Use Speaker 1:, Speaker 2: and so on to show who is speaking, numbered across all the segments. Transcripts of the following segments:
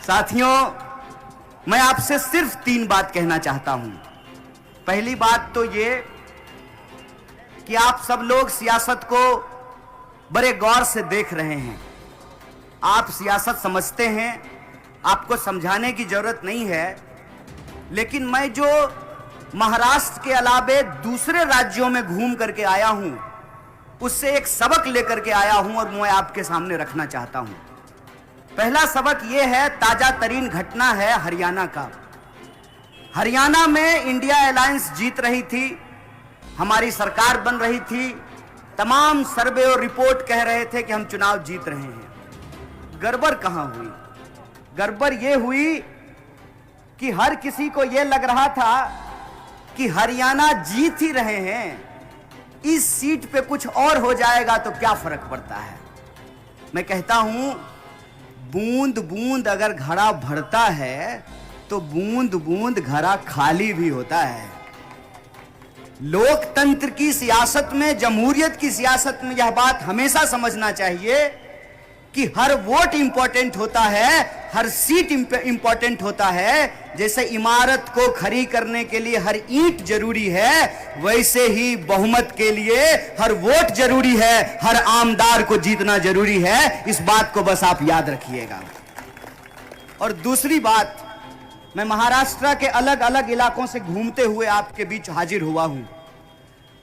Speaker 1: साथियों, मैं आपसे सिर्फ 3 बात कहना चाहता हूं। पहली बात तो ये कि आप सब लोग सियासत को बड़े गौर से देख रहे हैं। आप सियासत समझते हैं, आपको समझाने की जरूरत नहीं है। लेकिन मैं जो महाराष्ट्र के अलावे दूसरे राज्यों में घूम करके आया हूं, उससे एक सबक लेकर के आया हूं और मैं आपके सामने रखना चाहता हूं। पहला सबक यह है, ताजा तरीन घटना है हरियाणा का। हरियाणा में इंडिया अलायंस जीत रही थी, हमारी सरकार बन रही थी, तमाम सर्वे और रिपोर्ट कह रहे थे कि हम चुनाव जीत रहे हैं। गड़बड़ कहां हुई? गड़बड़ यह हुई कि हर किसी को यह लग रहा था कि हरियाणा जीत ही रहे हैं, इस सीट पे कुछ और हो जाएगा तो क्या फर्क पड़ता है। मैं कहता हूं, बूंद बूंद अगर घड़ा भरता है तो बूंद बूंद घड़ा खाली भी होता है। लोकतंत्र की सियासत में, जमहूरियत की सियासत में यह बात हमेशा समझना चाहिए कि हर वोट इंपॉर्टेंट होता है, हर सीट इंपॉर्टेंट होता है। जैसे इमारत को खड़ी करने के लिए हर ईंट जरूरी है, वैसे ही बहुमत के लिए हर वोट जरूरी है, हर आमदार को जीतना जरूरी है। इस बात को बस आप याद रखिएगा। और दूसरी बात, मैं महाराष्ट्र के अलग अलग इलाकों से घूमते हुए आपके बीच हाजिर हुआ हूं।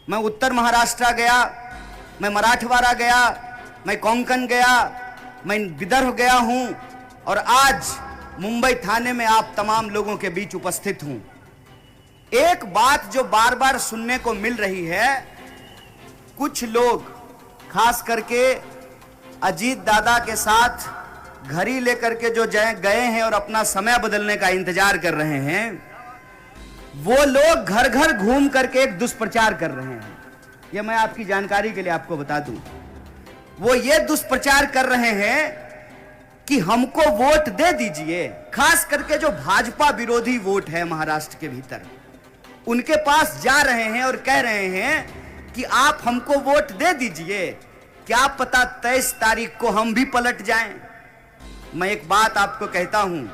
Speaker 1: मैं उत्तर महाराष्ट्र गया, मैं मराठवाड़ा गया, मैं कोंकण गया, मैं विदर्भ गया हूं और आज मुंबई थाने में आप तमाम लोगों के बीच उपस्थित हूं। एक बात जो बार बार सुनने को मिल रही है, कुछ लोग खास करके अजीत दादा के साथ घड़ी लेकर के जो गए हैं और अपना समय बदलने का इंतजार कर रहे हैं, वो लोग घर घर घूम करके एक दुष्प्रचार कर रहे हैं। यह मैं आपकी जानकारी के लिए आपको बता दूं। वो ये दुष्प्रचार कर रहे हैं कि हमको वोट दे दीजिए। खास करके जो भाजपा विरोधी वोट है महाराष्ट्र के भीतर, उनके पास जा रहे हैं और कह रहे हैं कि आप हमको वोट दे दीजिए, क्या पता 23 तारीख को हम भी पलट जाएं। मैं एक बात आपको कहता हूं,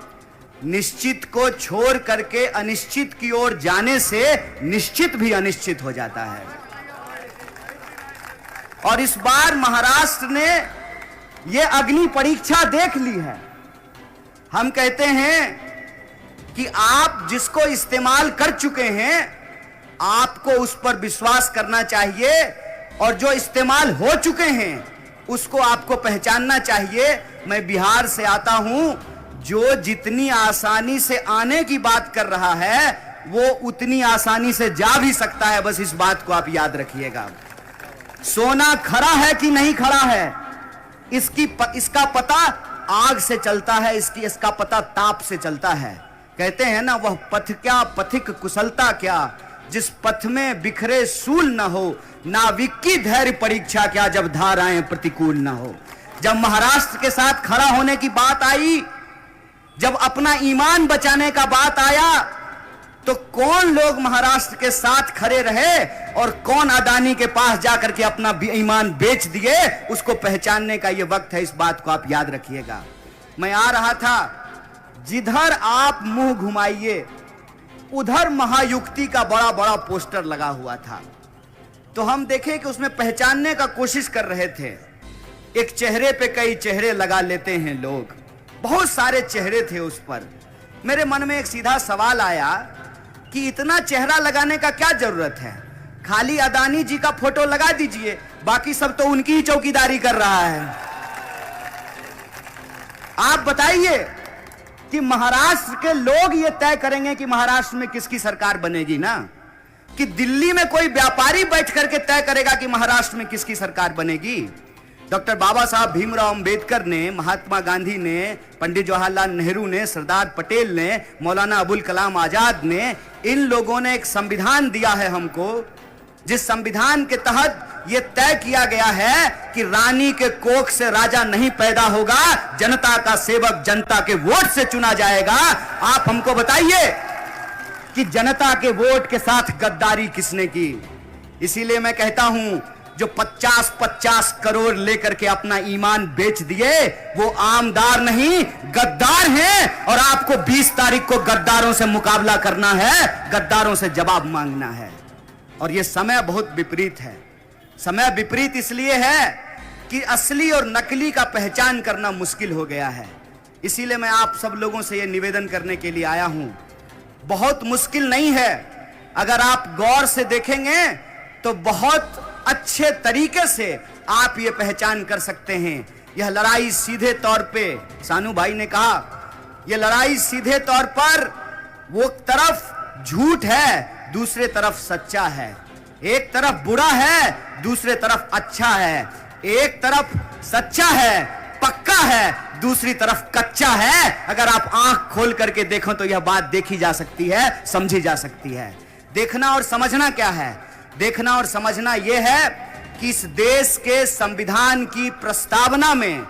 Speaker 1: निश्चित को छोड़ करके अनिश्चित की ओर जाने से निश्चित भी अनिश्चित हो जाता है। और इस बार महाराष्ट्र ने यह अग्नि परीक्षा देख ली है। हम कहते हैं कि आप जिसको इस्तेमाल कर चुके हैं, आपको उस पर विश्वास करना चाहिए, और जो इस्तेमाल हो चुके हैं उसको आपको पहचानना चाहिए। मैं बिहार से आता हूं, जो जितनी आसानी से आने की बात कर रहा है, वो उतनी आसानी से जा भी सकता है। बस इस बात को आप याद रखिएगा। सोना खड़ा है कि नहीं खड़ा है, इसका पता आग से चलता है, इसका पता ताप से चलता है। कहते हैं ना, वह पथ क्या पथिक कुशलता क्या, जिस पथ में बिखरे सूल न हो, नाविक की धैर्य परीक्षा क्या, जब धाराएं प्रतिकूल न हो। जब महाराष्ट्र के साथ खड़ा होने की बात आई, जब अपना ईमान बचाने का बात आया, तो कौन लोग महाराष्ट्र के साथ खड़े रहे और कौन अदानी के पास जाकर के अपना ईमान बेच दिए, उसको पहचानने का यह वक्त है। इस बात को आप याद रखिएगा। मैं आ रहा था, जिधर आप मुंह घुमाइए उधर महायुक्ति का बड़ा बड़ा पोस्टर लगा हुआ था। तो हम देखे कि उसमें पहचानने का कोशिश कर रहे थे। एक चेहरे पे कई चेहरे लगा लेते हैं लोग, बहुत सारे चेहरे थे उस पर। मेरे मन में एक सीधा सवाल आया कि इतना चेहरा लगाने का क्या जरूरत है? खाली अदानी जी का फोटो लगा दीजिए, बाकी सब तो उनकी ही चौकीदारी कर रहा है। आप बताइए कि महाराष्ट्र के लोग ये तय करेंगे कि महाराष्ट्र में किसकी सरकार बनेगी ना, कि दिल्ली में कोई व्यापारी बैठ करके तय करेगा कि महाराष्ट्र में किसकी सरकार बनेगी। डॉक्टर बाबा साहब भीमराव अंबेडकर ने, महात्मा गांधी ने, पंडित जवाहरलाल नेहरू ने, सरदार पटेल ने, मौलाना अबुल कलाम आजाद ने, इन लोगों ने एक संविधान दिया है हमको, जिस संविधान के तहत यह तय किया गया है कि रानी के कोख से राजा नहीं पैदा होगा, जनता का सेवक जनता के वोट से चुना जाएगा। आप हमको बताइए कि जनता के वोट के साथ गद्दारी किसने की? इसीलिए मैं कहता हूं, जो 50-50 करोड़ लेकर के अपना ईमान बेच दिए, वो आमदार नहीं गद्दार हैं। और आपको 20 तारीख को गद्दारों से मुकाबला करना है, गद्दारों से जवाब मांगना है। और ये समय बहुत विपरीत है। समय विपरीत इसलिए है कि असली और नकली का पहचान करना मुश्किल हो गया है। इसीलिए मैं आप सब लोगों से यह निवेदन करने के लिए आया हूं। बहुत मुश्किल नहीं है, अगर आप गौर से देखेंगे तो बहुत अच्छे तरीके से आप ये पहचान कर सकते हैं। यह लड़ाई सीधे तौर पे, सानू भाई ने कहा, यह लड़ाई सीधे तौर पर वो तरफ झूठ है, दूसरे तरफ सच्चा है। एक तरफ बुरा है, दूसरे तरफ अच्छा है। एक तरफ सच्चा है, पक्का है, दूसरी तरफ कच्चा है। अगर आप आंख खोल करके देखो तो यह बात देखी जा सकती है, समझी जा सकती है। देखना और समझना क्या है? देखना और समझना यह है कि इस देश के संविधान की प्रस्तावना में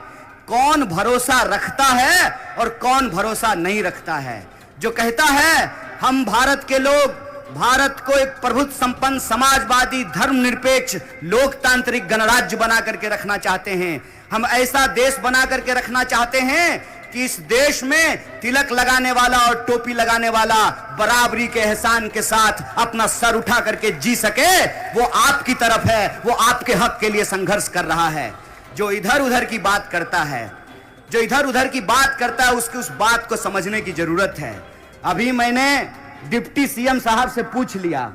Speaker 1: कौन भरोसा रखता है और कौन भरोसा नहीं रखता है। जो कहता है हम भारत के लोग भारत को एक प्रभुत्व संपन्न समाजवादी धर्मनिरपेक्ष लोकतांत्रिक गणराज्य बना करके रखना चाहते हैं, हम ऐसा देश बना करके रखना चाहते हैं कि इस देश में तिलक लगाने वाला और टोपी लगाने वाला बराबरी के एहसान के साथ अपना सर उठा करके जी सके, वो आपकी तरफ है, वो आपके हक के लिए संघर्ष कर रहा है। जो इधर उधर की बात करता है, जो इधर उधर की बात करता है, उसकी उस बात को समझने की जरूरत है। अभी मैंने डिप्टी सीएम साहब से पूछ लिया,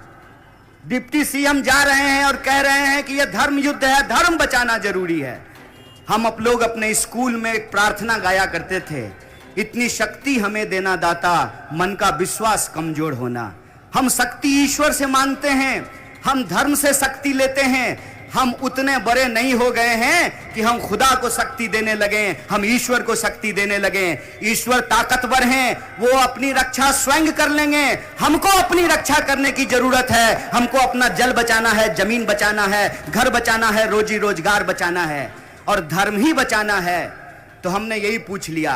Speaker 1: डिप्टी सीएम जा रहे हैं और कह रहे हैं कि यह धर्म युद्ध है, धर्म बचाना जरूरी है। हम आप लोग अपने स्कूल में एक प्रार्थना गाया करते थे, इतनी शक्ति हमें देना दाता, मन का विश्वास कमजोर होना। हम शक्ति ईश्वर से मांगते हैं, हम धर्म से शक्ति लेते हैं। हम उतने बड़े नहीं हो गए हैं कि हम खुदा को शक्ति देने लगे, हम ईश्वर को शक्ति देने लगे। ईश्वर ताकतवर हैं, वो अपनी रक्षा स्वयं कर लेंगे। हमको अपनी रक्षा करने की जरूरत है। हमको अपना जल बचाना है, जमीन बचाना है, घर बचाना है, रोजी रोजगार बचाना है और धर्म ही बचाना है। तो हमने यही पूछ लिया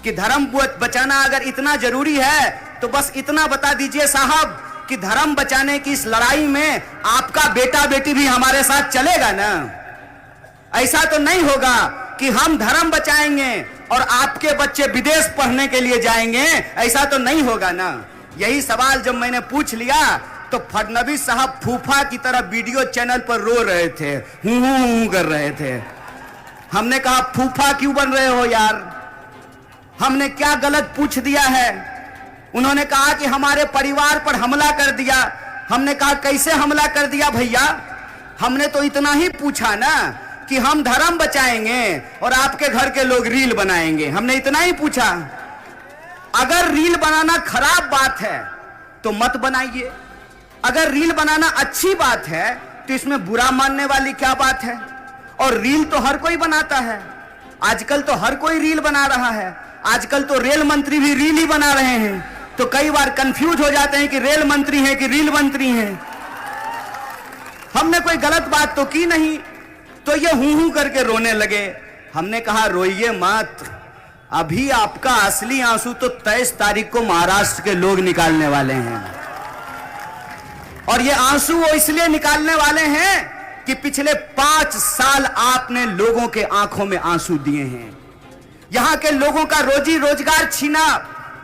Speaker 1: कि धर्म बचाना अगर इतना जरूरी है तो बस इतना बता दीजिए साहब कि धर्म बचाने की इस लड़ाई में आपका बेटा बेटी भी हमारे साथ चलेगा ना। ऐसा तो नहीं होगा कि हम धर्म बचाएंगे और आपके बच्चे विदेश पढ़ने के लिए जाएंगे, ऐसा तो नहीं होगा ना। यही सवाल जब मैंने पूछ लिया तो फडणवीस साहब फूफा की तरह वीडियो चैनल पर रो रहे थे, हूं कर रहे थे। हमने कहा फूफा क्यों बन रहे हो यार, हमने क्या गलत पूछ दिया है? उन्होंने कहा कि हमारे परिवार पर हमला कर दिया। हमने कहा कैसे हमला कर दिया भैया? हमने तो इतना ही पूछा ना कि हम धर्म बचाएंगे और आपके घर के लोग रील बनाएंगे, हमने इतना ही पूछा। अगर रील बनाना खराब बात है तो मत बनाइए, अगर रील बनाना अच्छी बात है तो इसमें बुरा मानने वाली क्या बात है? और रील तो हर कोई बनाता है, आजकल तो हर कोई रील बना रहा है। आजकल तो रेल मंत्री भी रील ही बना रहे हैं, तो कई बार कंफ्यूज हो जाते हैं कि रेल मंत्री हैं कि रील मंत्री हैं। हमने कोई गलत बात तो की नहीं, तो ये हूं करके रोने लगे। हमने कहा रोइए मत, अभी आपका असली आंसू तो 23 तारीख को महाराष्ट्र के लोग निकालने वाले हैं। और ये आंसू वो इसलिए निकालने वाले हैं कि पिछले 5 साल आपने लोगों के आंखों में आंसू दिए हैं। यहां के लोगों का रोजी रोजगार छीना,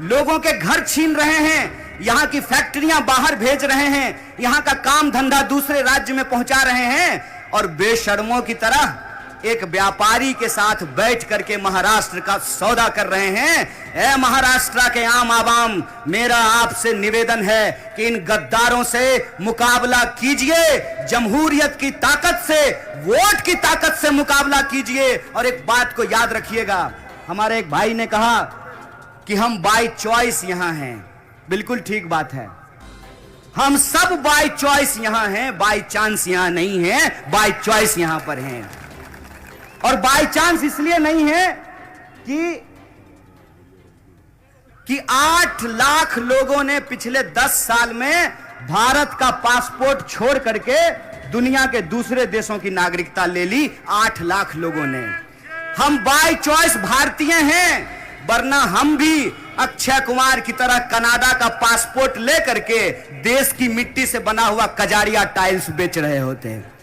Speaker 1: लोगों के घर छीन रहे हैं, यहां की फैक्ट्रियां बाहर भेज रहे हैं, यहां का काम धंधा दूसरे राज्य में पहुंचा रहे हैं और बेशर्मों की तरह एक व्यापारी के साथ बैठ करके महाराष्ट्र का सौदा कर रहे हैं। ऐ महाराष्ट्र के आम आवाम, मेरा आपसे निवेदन है कि इन गद्दारों से मुकाबला कीजिए, जमहूरियत की ताकत से, वोट की ताकत से मुकाबला कीजिए। और एक बात को याद रखिएगा, हमारे एक भाई ने कहा कि हम बाय चॉइस यहां हैं। बिल्कुल ठीक बात है, हम सब बाय चॉइस यहां हैं, बाय चांस यहां नहीं है, बाय चॉइस यहां पर हैं। और बाय चांस इसलिए नहीं है कि 8 लाख लोगों ने पिछले 10 साल में भारत का पासपोर्ट छोड़ करके दुनिया के दूसरे देशों की नागरिकता ले ली। 8 लाख लोगों ने। हम बाय चॉइस भारतीय हैं, वरना हम भी अक्षय कुमार की तरह कनाडा का पासपोर्ट लेकर के देश की मिट्टी से बना हुआ कजारिया टाइल्स बेच रहे होते हैं।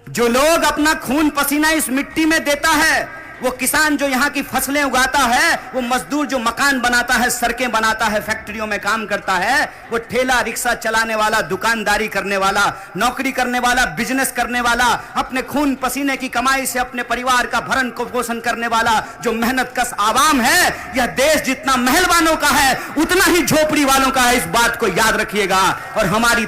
Speaker 1: जो लोग अपना खून पसीना इस मिट्टी में देता है, वो किसान जो यहाँ की फसलें उगाता है, वो मजदूर जो मकान बनाता है, सड़कें बनाता है, फैक्ट्रियों में काम करता है, वो ठेला रिक्शा चलाने वाला, दुकानदारी करने वाला, नौकरी करने वाला, बिजनेस करने वाला, अपने खून पसीने की कमाई से अपने परिवार का भरण को पोषण करने वाला जो मेहनत कश आवाम है, यह देश जितना महल वालों का है उतना ही झोपड़ी वालों का है। इस बात को याद रखिएगा। और हमारी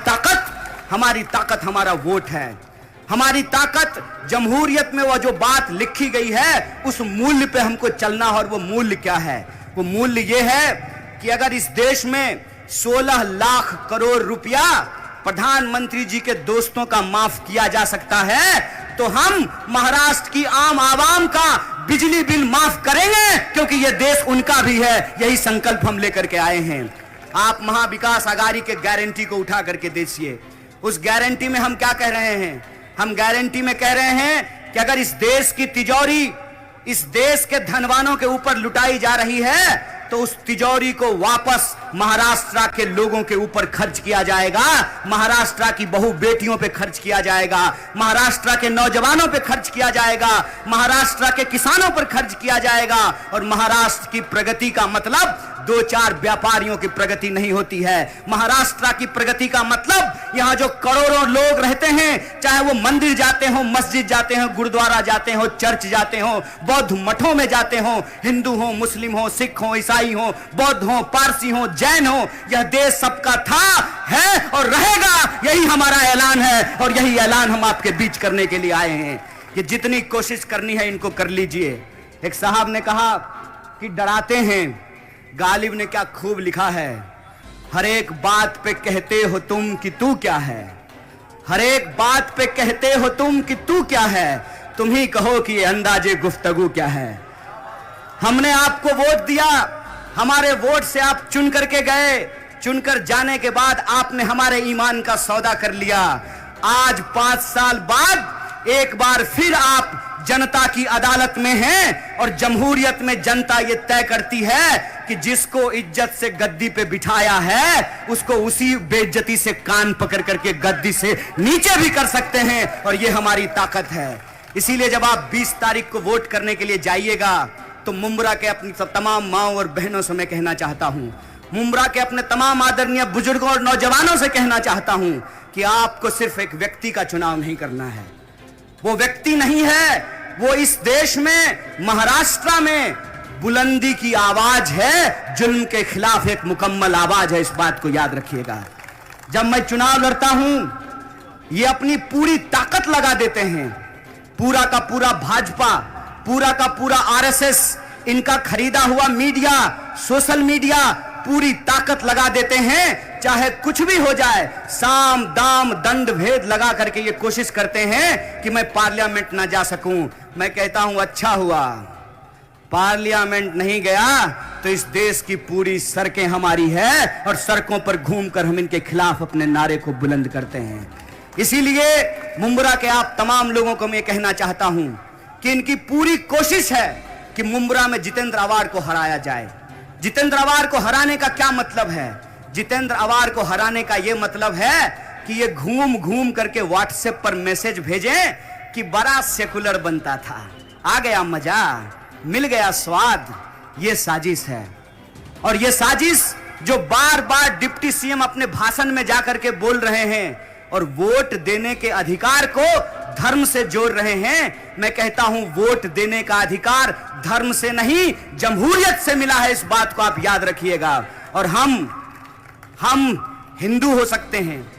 Speaker 1: ताकत हमारा वोट है। हमारी ताकत जमहूरियत में वो जो बात लिखी गई है उस मूल्य पे हमको चलना। और वो मूल्य क्या है? वो मूल्य ये है कि अगर इस देश में 16 लाख करोड़ रुपया प्रधानमंत्री जी के दोस्तों का माफ किया जा सकता है, तो हम महाराष्ट्र की आम आवाम का बिजली बिल माफ करेंगे, क्योंकि यह देश उनका भी है। यही संकल्प हम लेकर के आए हैं। आप महाविकास आघाड़ी के गारंटी को उठा करके देखिए। उस गारंटी में हम क्या कह रहे हैं? हम गारंटी में कह रहे हैं कि अगर इस देश की तिजोरी इस देश के धनवानों के ऊपर लुटाई जा रही है, तो उस तिजोरी को वापस महाराष्ट्र के लोगों के ऊपर खर्च किया जाएगा, महाराष्ट्र की बहु बेटियों पे खर्च किया जाएगा, महाराष्ट्र के नौजवानों पे खर्च किया जाएगा, महाराष्ट्र के किसानों पर खर्च किया जाएगा। और महाराष्ट्र की प्रगति का मतलब 2-4 व्यापारियों की प्रगति नहीं होती है। महाराष्ट्र की प्रगति का मतलब यहां जो करोड़ों लोग रहते हैं, चाहे वो मंदिर जाते हो, मस्जिद जाते हो, गुरुद्वारा जाते हो, चर्च जाते हो, बौद्ध मठों में जाते हो, हिंदू हो, मुस्लिम हो, सिख हो, ईसाई हो, बौद्ध हो, पारसी हो, जैन हो, यह देश सबका था, है और रहेगा। यही हमारा ऐलान है और यही ऐलान हम आपके बीच करने के लिए आए हैं कि जितनी कोशिश करनी है इनको कर लीजिए। एक साहब ने कहा कि डराते हैं, गालिब ने क्या खूब लिखा है, हर एक बात पे कहते हो तुम कि तू क्या है, हर एक बात पे कहते हो तुम कि तू क्या है, तुम ही कहो कि ये अंदाजे गुफ्तगू क्या है। हमने आपको वोट दिया, हमारे वोट से आप चुन करके गए, चुनकर जाने के बाद आपने हमारे ईमान का सौदा कर लिया। आज 5 साल बाद एक बार फिर आप जनता की अदालत में हैं और जमहूरियत में जनता ये तय करती है कि जिसको इज्जत से गद्दी पे बिठाया है उसको उसी बेइज्जती से कान पकड़ करके गद्दी से नीचे भी कर सकते हैं। और ये हमारी ताकत है। इसीलिए जब आप 20 तारीख को वोट करने के लिए जाइएगा, तो मुंब्रा के अपनी तमाम माओ और बहनों से मैं कहना चाहता हूं, मुंब्रा के अपने तमाम आदरणीय बुजुर्गों और नौजवानों से कहना चाहता हूं कि आपको सिर्फ एक व्यक्ति का चुनाव नहीं करना है। वो व्यक्ति नहीं है, वो इस देश में, महाराष्ट्र में बुलंदी की आवाज है, जुल्म के खिलाफ एक मुकम्मल आवाज है। इस बात को याद रखिएगा। जब मैं चुनाव लड़ता हूं, ये अपनी पूरी ताकत लगा देते हैं, पूरा का पूरा भाजपा, पूरा का पूरा आरएसएस, इनका खरीदा हुआ मीडिया, सोशल मीडिया पूरी ताकत लगा देते हैं, चाहे कुछ भी हो जाए, साम दाम दंड भेद लगा करके ये कोशिश करते हैं कि मैं पार्लियामेंट ना जा सकूं। मैं कहता हूं अच्छा हुआ पार्लियामेंट नहीं गया, तो इस देश की पूरी सड़कें हमारी है और सड़कों पर घूमकर हम इनके खिलाफ अपने नारे को बुलंद करते हैं। इसीलिए मुंब्रा के आप तमाम लोगों को मैं कहना चाहता हूं कि इनकी पूरी कोशिश है कि मुंब्रा में जितेंद्र अवार को हराया जाए। जितेंद्र अवार को हराने का क्या मतलब है? जितेंद्र अवार को हराने का यह मतलब है कि ये घूम घूम करके व्हाट्सएप पर मैसेज भेजें कि बड़ा सेकुलर बनता था, आ गया मजा, मिल गया स्वाद। ये साजिश है। और ये साजिश जो बार बार डिप्टी सीएम अपने भाषण में जाकर के बोल रहे हैं और वोट देने के अधिकार को धर्म से जोड़ रहे हैं, मैं कहता हूं वोट देने का अधिकार धर्म से नहीं, जमहूरियत से मिला है। इस बात को आप याद रखिएगा। और हम हिंदू हो सकते हैं,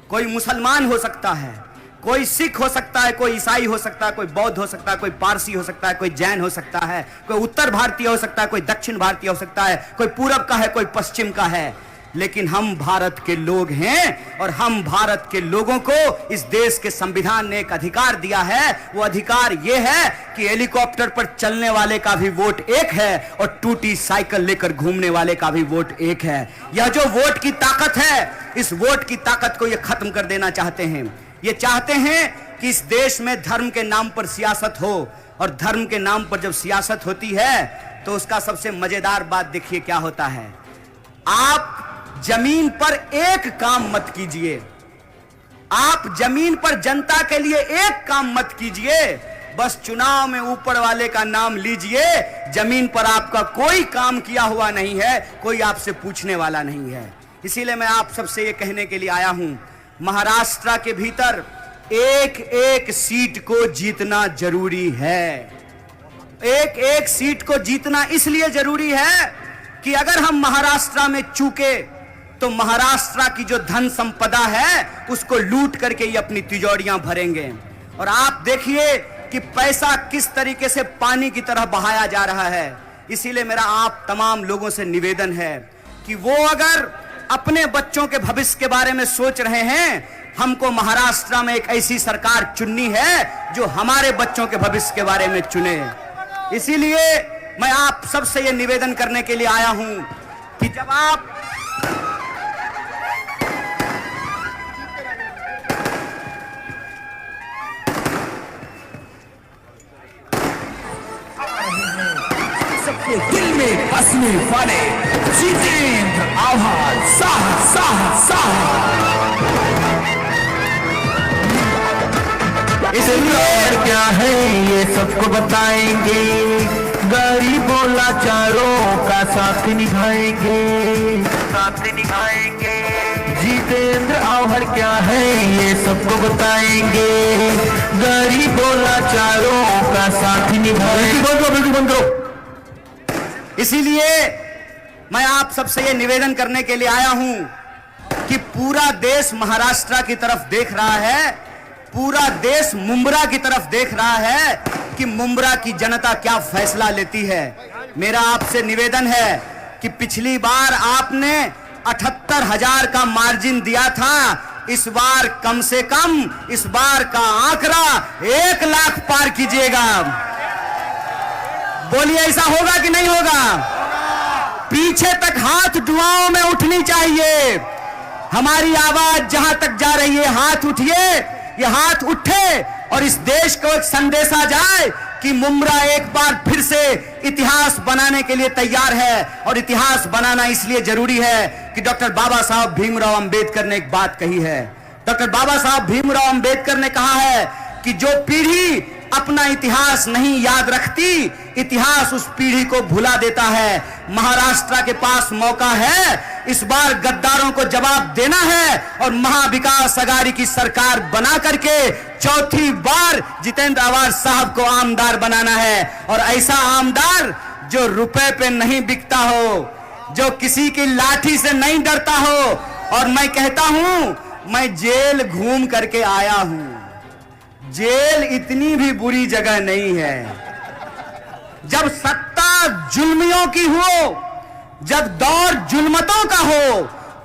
Speaker 1: कोई मुसलमान हो सकता है, कोई सिख हो सकता है, कोई ईसाई हो सकता है, कोई बौद्ध हो सकता है, कोई पारसी हो सकता है, कोई जैन हो सकता है, कोई उत्तर भारतीय हो सकता है, कोई दक्षिण भारतीय हो सकता है, कोई पूरब का है, कोई पश्चिम का है, लेकिन हम भारत के लोग हैं। और हम भारत के लोगों को इस देश के संविधान ने एक अधिकार दिया है। वो अधिकार यह है कि हेलीकॉप्टर पर चलने वाले का भी वोट एक है और टूटी साइकिल लेकर घूमने वाले का भी वोट एक है। यह जो वोट की ताकत है, इस वोट की ताकत को ये खत्म कर देना चाहते हैं। ये चाहते हैं कि इस देश में धर्म के नाम पर सियासत हो, और धर्म के नाम पर जब सियासत होती है तो उसका सबसे मजेदार बात देखिए क्या होता है। आप जमीन पर एक काम मत कीजिए, आप जमीन पर जनता के लिए एक काम मत कीजिए, बस चुनाव में ऊपर वाले का नाम लीजिए। जमीन पर आपका कोई काम किया हुआ नहीं है, कोई आपसे पूछने वाला नहीं है। इसीलिए मैं आप सबसे ये कहने के लिए आया हूं, महाराष्ट्र के भीतर एक एक सीट को जीतना जरूरी है। एक एक सीट को जीतना इसलिए जरूरी है कि अगर हम महाराष्ट्र में चूके तो महाराष्ट्र की जो धन संपदा है उसको लूट करके ये अपनी तिजोरियां भरेंगे। और आप देखिए कि पैसा किस तरीके से पानी की तरह बहाया जा रहा है। इसीलिए मेरा आप तमाम लोगों से निवेदन है कि वो अगर अपने बच्चों के भविष्य के बारे में सोच रहे हैं, हमको महाराष्ट्र में एक ऐसी सरकार चुननी है जो हमारे बच्चों के भविष्य के बारे में चुने। इसीलिए मैं आप सबसे यह निवेदन करने के लिए आया हूं कि जब आप
Speaker 2: सबके दिल में बसने वाले जितेंद्र आव्हाड साहस साहस साहस।
Speaker 3: इसलिए क्या है ये सबको बताएंगे, गरीबों लाचारों का साथ निभाएंगे, साथ निभाएंगे। जितेंद्र आव्हाड क्या है ये सबको बताएंगे, गरीबों लाचारों का साथ निभाएंगे। बंद करो।
Speaker 1: इसीलिए मैं आप सबसे ये निवेदन करने के लिए आया हूं कि पूरा देश महाराष्ट्र की तरफ देख रहा है, पूरा देश मुंब्रा की तरफ देख रहा है कि मुंब्रा की जनता क्या फैसला लेती है। मेरा आपसे निवेदन है कि पिछली बार आपने 78,000 का मार्जिन दिया था, इस बार कम से कम इस बार का आंकड़ा 1 लाख पार कीजिएगा। बोलिए, ऐसा होगा कि नहीं होगा? पीछे तक हाथ दुआओं में उठनी चाहिए। हमारी आवाज जहां तक जा रही है, हाथ उठिए, ये हाथ उठे और इस देश को एक संदेशा जाए कि मुंब्रा एक बार फिर से इतिहास बनाने के लिए तैयार है। और इतिहास बनाना इसलिए जरूरी है कि डॉक्टर बाबा साहब भीमराव अंबेडकर ने एक बात कही है। डॉक्टर बाबा साहब भीमराव अंबेडकर ने कहा है कि जो पीढ़ी अपना इतिहास नहीं याद रखती, इतिहास उस पीढ़ी को भुला देता है। महाराष्ट्र के पास मौका है, इस बार गद्दारों को जवाब देना है और महाविकास अघाड़ी की सरकार बना करके चौथी बार जितेंद्र आव्हाड साहब को आमदार बनाना है। और ऐसा आमदार जो रुपए पे नहीं बिकता हो, जो किसी की लाठी से नहीं डरता हो। और मैं कहता हूं, मैं जेल घूम करके आया हूं, जेल इतनी भी बुरी जगह नहीं है। जब सत्ता जुल्मियों की हो, जब दौर जुल्मतों का हो,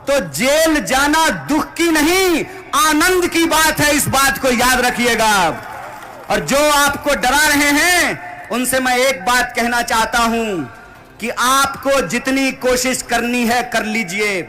Speaker 1: तो जेल जाना दुख की नहीं, आनंद की बात है। इस बात को याद रखिएगा। और जो आपको डरा रहे हैं, उनसे मैं एक बात कहना चाहता हूं कि आपको जितनी कोशिश करनी है कर लीजिए।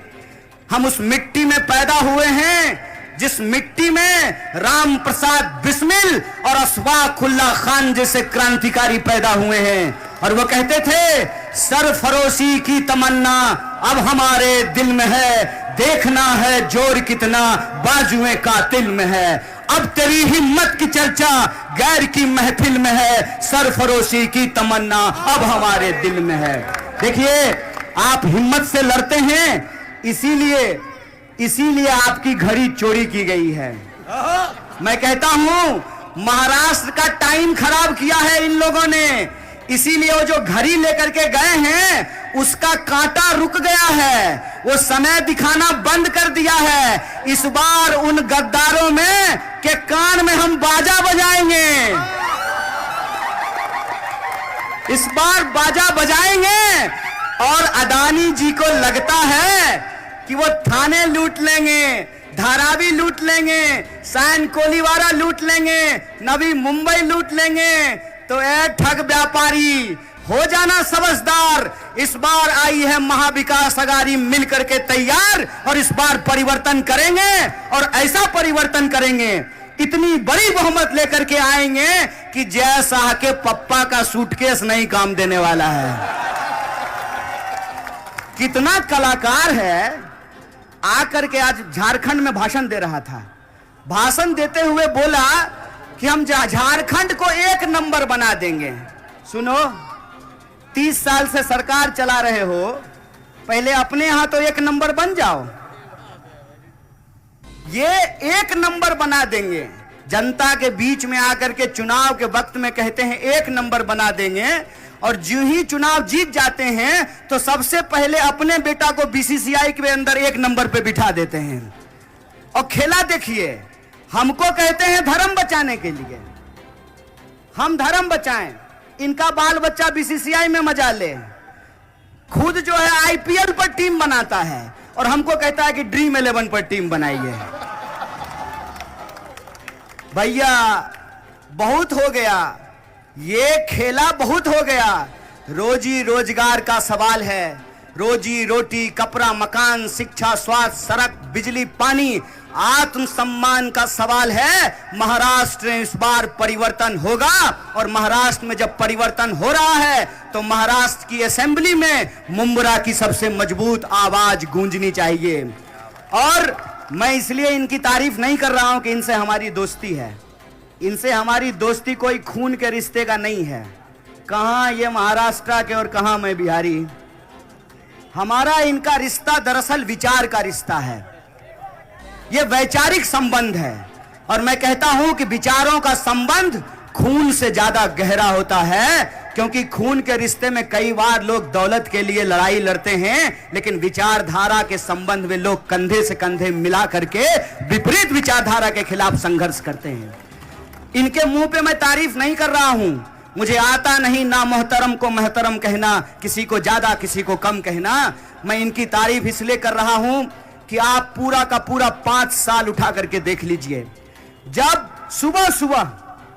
Speaker 1: हम उस मिट्टी में पैदा हुए हैं जिस मिट्टी में राम प्रसाद बिस्मिल और अशफाकुल्लाह खान जैसे क्रांतिकारी पैदा हुए हैं। और वो कहते थे, सरफरोशी की तमन्ना अब हमारे दिल में है, देखना है जोर कितना बाजुए कातिल में है। अब तेरी हिम्मत की चर्चा गैर की महफिल में है, सरफरोशी की तमन्ना अब हमारे दिल में है। देखिए, आप हिम्मत से लड़ते हैं, इसीलिए आपकी घड़ी चोरी की गई है। मैं कहता हूं, महाराष्ट्र का टाइम खराब किया है इन लोगों ने, इसीलिए वो जो घड़ी लेकर के गए हैं उसका कांटा रुक गया है, वो समय दिखाना बंद कर दिया है। इस बार उन गद्दारों में के कान में हम बाजा बजाएंगे, इस बार बाजा बजाएंगे। और अदानी जी को लगता है कि वो थाने लूट लेंगे, धारावी लूट लेंगे, सैन कोलीवारा लूट लेंगे, नवी मुंबई लूट लेंगे। तो ए ठग व्यापारी, हो जाना समझदार। इस बार आई है महाविकास अघाड़ी मिलकर के तैयार, और इस बार परिवर्तन करेंगे। और ऐसा परिवर्तन करेंगे, इतनी बड़ी बहुमत लेकर के आएंगे कि जय शाह के पप्पा का सूटकेस नहीं काम देने वाला है। कितना कलाकार है, आकर के आज झारखंड में भाषण दे रहा था। भाषण देते हुए बोला कि हम झारखंड को 1 नंबर बना देंगे। सुनो, 30 साल से सरकार चला रहे हो, पहले अपने यहां तो 1 नंबर बन जाओ। ये 1 नंबर बना देंगे, जनता के बीच में आकर के चुनाव के वक्त में कहते हैं 1 नंबर बना देंगे, और जो ही चुनाव जीत जाते हैं तो सबसे पहले अपने बेटा को बीसीसीआई के अंदर 1 नंबर पे बिठा देते हैं। और खेला देखिए, हमको कहते हैं धर्म बचाने के लिए, हम धर्म बचाएं, इनका बाल बच्चा बीसीसीआई में मजा ले, खुद जो है आईपीएल पर टीम बनाता है और हमको कहता है कि ड्रीम 11 पर टीम बनाइए। भैया बहुत हो गया, ये खेला बहुत हो गया। रोजी रोजगार का सवाल है, रोजी रोटी, कपड़ा, मकान, शिक्षा, स्वास्थ्य, सड़क, बिजली, पानी, आत्मसम्मान का सवाल है। महाराष्ट्र में इस बार परिवर्तन होगा, और महाराष्ट्र में जब परिवर्तन हो रहा है तो महाराष्ट्र की असेंबली में मुंब्रा की सबसे मजबूत आवाज गूंजनी चाहिए। और मैं इसलिए इनकी तारीफ नहीं कर रहा हूं कि इनसे हमारी दोस्ती है, इनसे हमारी दोस्ती कोई खून के रिश्ते का नहीं है। कहां ये महाराष्ट्र के और कहां मैं बिहारी। हमारा इनका रिश्ता दरअसल विचार का रिश्ता है, ये वैचारिक संबंध है। और मैं कहता हूं कि विचारों का संबंध खून से ज्यादा गहरा होता है, क्योंकि खून के रिश्ते में कई बार लोग दौलत के लिए लड़ाई लड़ते हैं, लेकिन विचारधारा के संबंध में लोग कंधे से कंधे मिला करके विपरीत विचारधारा के खिलाफ संघर्ष करते हैं। इनके मुंह पे मैं तारीफ नहीं कर रहा हूं, मुझे आता नहीं ना मोहतरम को महतरम कहना, किसी को ज्यादा किसी को कम कहना। मैं इनकी तारीफ इसलिए कर रहा हूं कि आप पूरा का पूरा 5 साल उठा करके देख लीजिए। जब सुबह सुबह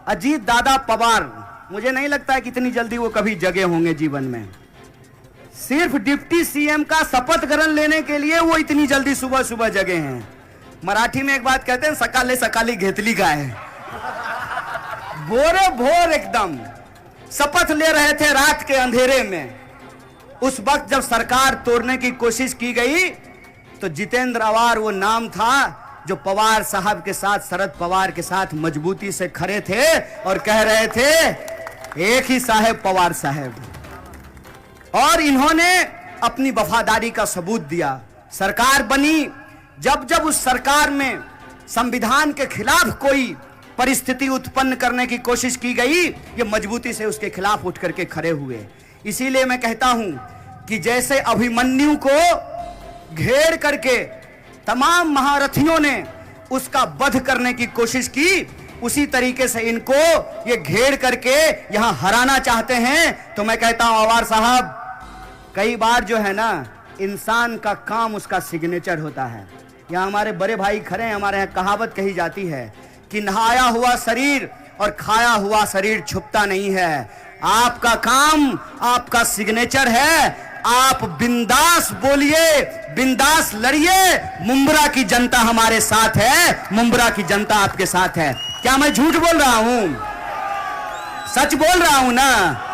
Speaker 1: अजीत दादा पवार, मुझे नहीं लगता है कि इतनी जल्दी वो कभी जगे होंगे जीवन में, सिर्फ डिप्टी सीएम का शपथ ग्रहण लेने के लिए वो इतनी जल्दी सुबह सुबह जगे हैं। मराठी में एक बात कहते हैं, सकाले सकाली घेतली गाय। भोरे भोर एकदम शपथ ले रहे थे रात के अंधेरे में। उस वक्त जब सरकार तोड़ने की कोशिश की गई तो जितेंद्र अवार वो नाम था जो पवार साहब के साथ, शरद पवार के साथ मजबूती से खड़े थे और कह रहे थे एक ही साहेब पवार साहेब। और इन्होंने अपनी वफादारी का सबूत दिया। सरकार बनी, जब जब उस सरकार में संविधान के खिलाफ कोई परिस्थिति उत्पन्न करने की कोशिश की गई, ये मजबूती से उसके खिलाफ उठ करके खड़े हुए। इसीलिए मैं कहता हूं कि जैसे अभिमन्यु को घेर करके तमाम महारथियों ने उसका वध करने की कोशिश की, उसी तरीके से इनको ये घेर करके यहां हराना चाहते हैं। तो मैं कहता हूं अवार साहब, कई बार जो है ना, इंसान का काम उसका सिग्नेचर होता है। यहां हमारे बड़े भाई खड़े हैं, हमारे यहां कहावत कही जाती है कि नहाया हुआ शरीर और खाया हुआ शरीर छुपता नहीं है। आपका काम आपका सिग्नेचर है। आप बिंदास बोलिए, बिंदास लड़िए। मुंब्रा की जनता हमारे साथ है, मुंब्रा की जनता आपके साथ है। क्या मैं झूठ बोल रहा हूं? सच बोल रहा हूं ना?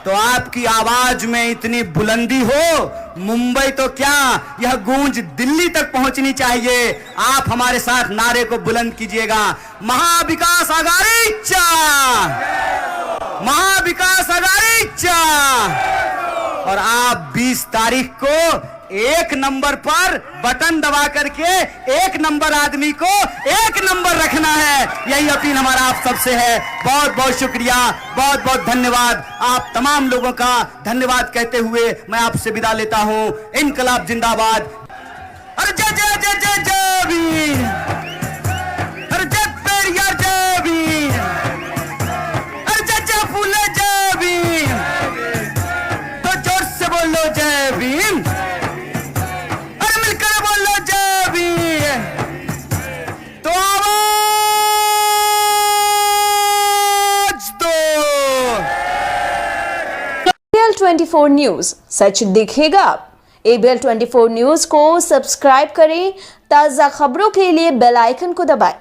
Speaker 1: तो आपकी आवाज में इतनी बुलंदी हो, मुंबई तो क्या, यह गूंज दिल्ली तक पहुंचनी चाहिए। आप हमारे साथ नारे को बुलंद कीजिएगा, महाविकास आघाड़ी चा, महाविकास आघाड़ी चा। और आप 20 तारीख को 1 नंबर पर बटन दबा करके 1 नंबर आदमी को 1 नंबर रखना है। यही अपील हमारा आप सबसे है। बहुत बहुत शुक्रिया, बहुत बहुत धन्यवाद। आप तमाम लोगों का धन्यवाद कहते हुए मैं आपसे विदा लेता हूं। इनकलाब जिंदाबाद। अरे जय जय जय जय जय वीर, अरे जय पेरियार जय वीर, अरे जय जय फूले जय वीर, तो जोर से बोलो जय भीम, अरे मिलकर बोलो जय भीम। तो आवाज दो।
Speaker 4: ABL 24 न्यूज, सच दिखेगा। ABL 24 न्यूज को सब्सक्राइब करें। ताज़ा खबरों के लिए बेल आइकन को दबाएं।